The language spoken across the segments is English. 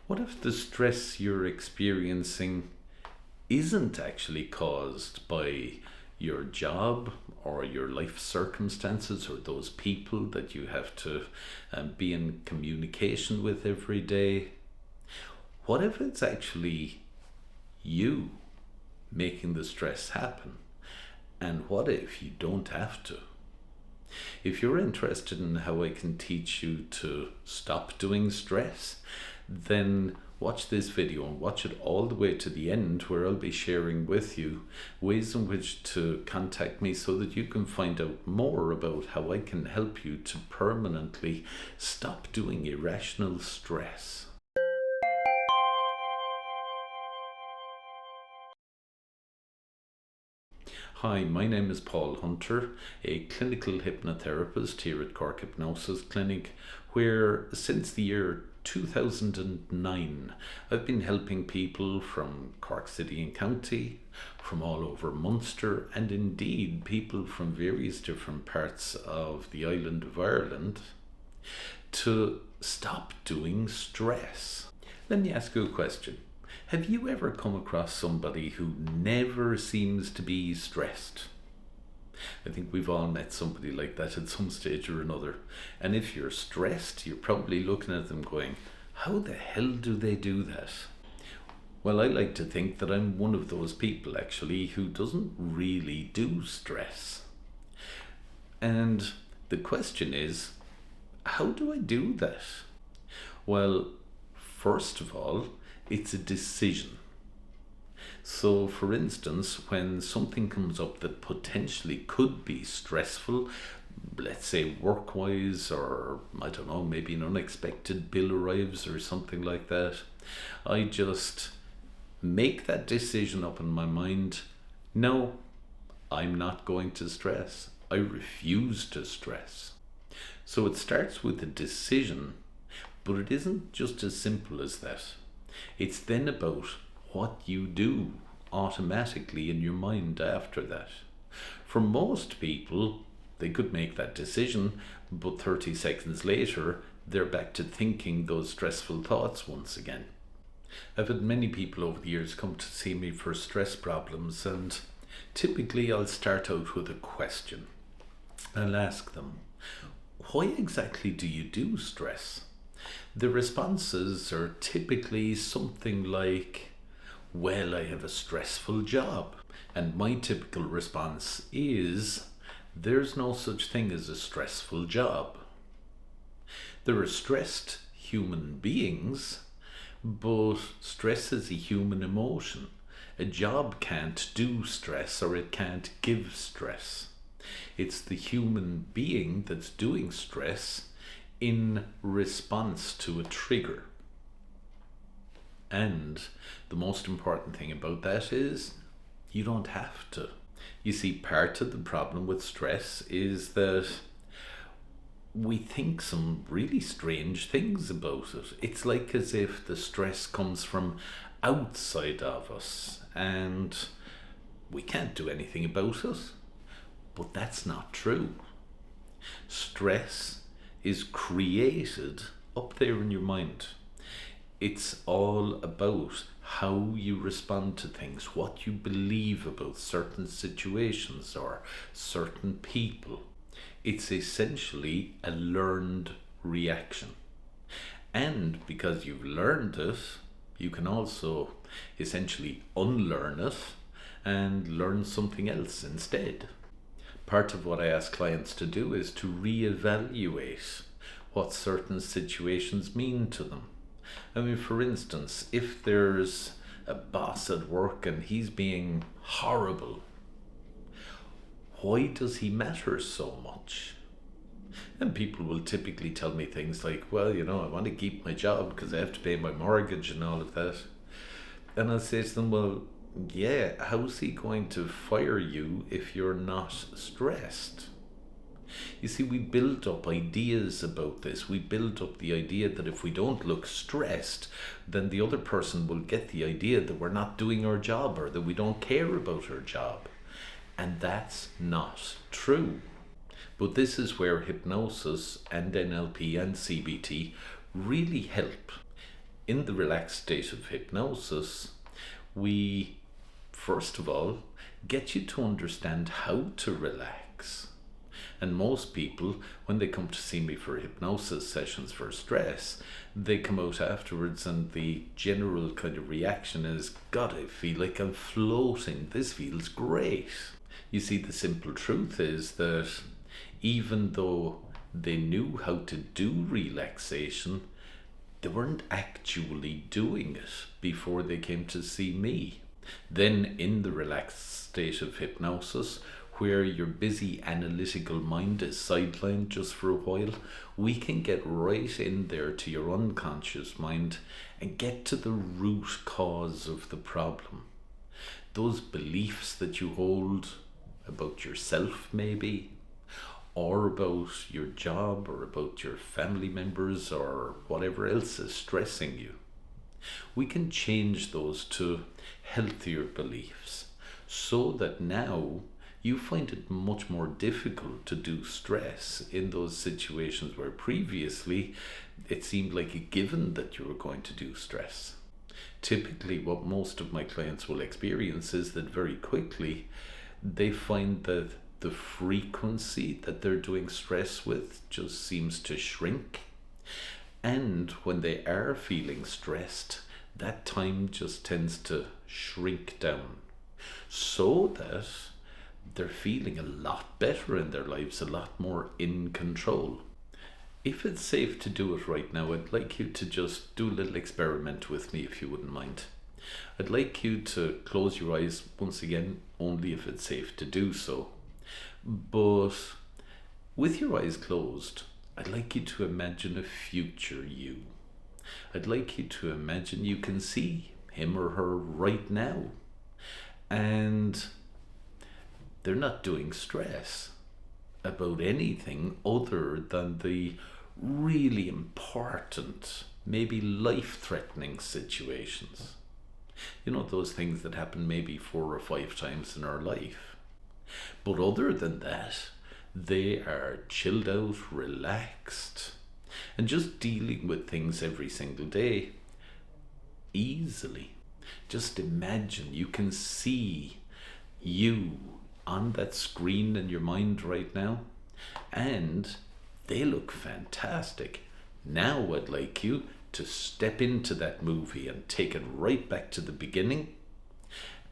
What if the stress you're experiencing isn't actually caused by your job or your life circumstances or those people that you have to be in communication with every day? What if it's actually you making the stress happen? And what if you don't have to? If you're interested in how I can teach you to stop doing stress, then watch this video and watch it all the way to the end, where I'll be sharing with you ways in which to contact me so that you can find out more about how I can help you to permanently stop doing irrational stress. Hi, my name is Paul Hunter, a clinical hypnotherapist here at Cork Hypnosis Clinic, where since the year 2009 I've been helping people from Cork City and County, from all over Munster, and indeed people from various different parts of the island of Ireland to stop doing stress. Let me ask you a question. Have you ever come across somebody who never seems to be stressed? I think we've all met somebody like that at some stage or another. And if you're stressed, you're probably looking at them going, how the hell do they do that? Well, I like to think that I'm one of those people actually who doesn't really do stress. And the question is, how do I do that? Well, first of all, it's a decision. So, for instance, when something comes up that potentially could be stressful, let's say work-wise, or I don't know, maybe an unexpected bill arrives or something like that, I just make that decision up in my mind. No, I'm not going to stress. I refuse to stress. So it starts with a decision, but it isn't just as simple as that. It's then about what you do automatically in your mind after that. For most people, they could make that decision, but 30 seconds later, they're back to thinking those stressful thoughts once again. I've had many people over the years come to see me for stress problems, and typically I'll start out with a question. I'll ask them, why exactly do you do stress? The responses are typically something like, well, I have a stressful job. And my typical response is, there's no such thing as a stressful job. There are stressed human beings, but stress is a human emotion. A job can't do stress, or it can't give stress. It's the human being that's doing stress in response to a trigger. And the most important thing about that is you don't have to. You see, part of the problem with stress is that we think some really strange things about it. It's like as if the stress comes from outside of us and we can't do anything about it. But that's not true. Stress is created up there in your mind. It's all about how you respond to things, what you believe about certain situations or certain people. It's essentially a learned reaction. And because you've learned it, you can also essentially unlearn it and learn something else instead. Part of what I ask clients to do is to reevaluate what certain situations mean to them. I mean, for instance, if there's a boss at work and he's being horrible, why does he matter so much? And people will typically tell me things like, well, I want to keep my job because I have to pay my mortgage and all of that. And I'll say to them, well, yeah, how's he going to fire you if you're not stressed? You see, we build up ideas about this. We build up the idea that if we don't look stressed, then the other person will get the idea that we're not doing our job or that we don't care about our job. And that's not true. But this is where hypnosis and NLP and CBT really help. in the relaxed state of hypnosis, we first of all get you to understand how to relax. And most people, when they come to see me for hypnosis sessions for stress, they come out afterwards and the general kind of reaction is, God, I feel like I'm floating. This feels great. You see, the simple truth is that even though they knew how to do relaxation, they weren't actually doing it before they came to see me. Then in the relaxed state of hypnosis, where your busy analytical mind is sidelined just for a while, we can get right in there to your unconscious mind and get to the root cause of the problem. Those beliefs that you hold about yourself maybe, or about your job, or about your family members, or whatever else is stressing you. We can change those to healthier beliefs so that now you find it much more difficult to do stress in those situations where previously it seemed like a given that you were going to do stress. Typically, what most of my clients will experience is that very quickly they find that the frequency that they're doing stress with just seems to shrink. And when they are feeling stressed, that time just tends to shrink down, so that they're feeling a lot better in their lives, a lot more in control. If it's safe to do it right now, I'd like you to just do a little experiment with me, if you wouldn't mind. I'd like you to close your eyes once again, only if it's safe to do so. But with your eyes closed, I'd like you to imagine a future you. I'd like you to imagine you can see him or her right now. And they're not doing stress about anything other than the really important, maybe life-threatening situations. You know, those things that happen maybe 4 or 5 times in our life. But other than that, they are chilled out, relaxed, and just dealing with things every single day easily. Just imagine you can see you on that screen in your mind right now, and they look fantastic. Now I'd like you to step into that movie and take it right back to the beginning.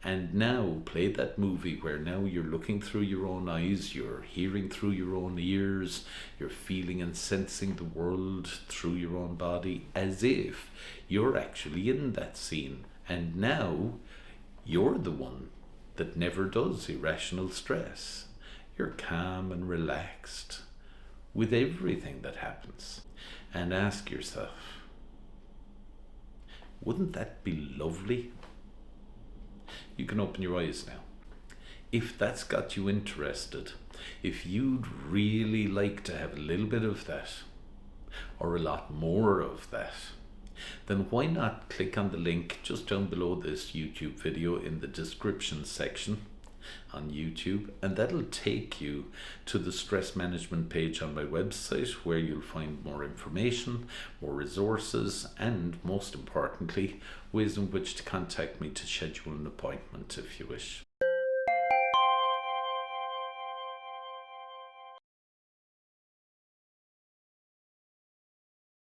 And now play that movie where now you're looking through your own eyes, you're hearing through your own ears, you're feeling and sensing the world through your own body, as if you're actually in that scene. And now you're the one that never does irrational stress. You're calm and relaxed with everything that happens. And ask yourself, wouldn't that be lovely? You can open your eyes now. If that's got you interested, if you'd really like to have a little bit of that, or a lot more of that, then why not click on the link just down below this YouTube video in the description section on YouTube, and that'll take you to the stress management page on my website, where you'll find more information, more resources, and most importantly, ways in which to contact me to schedule an appointment if you wish.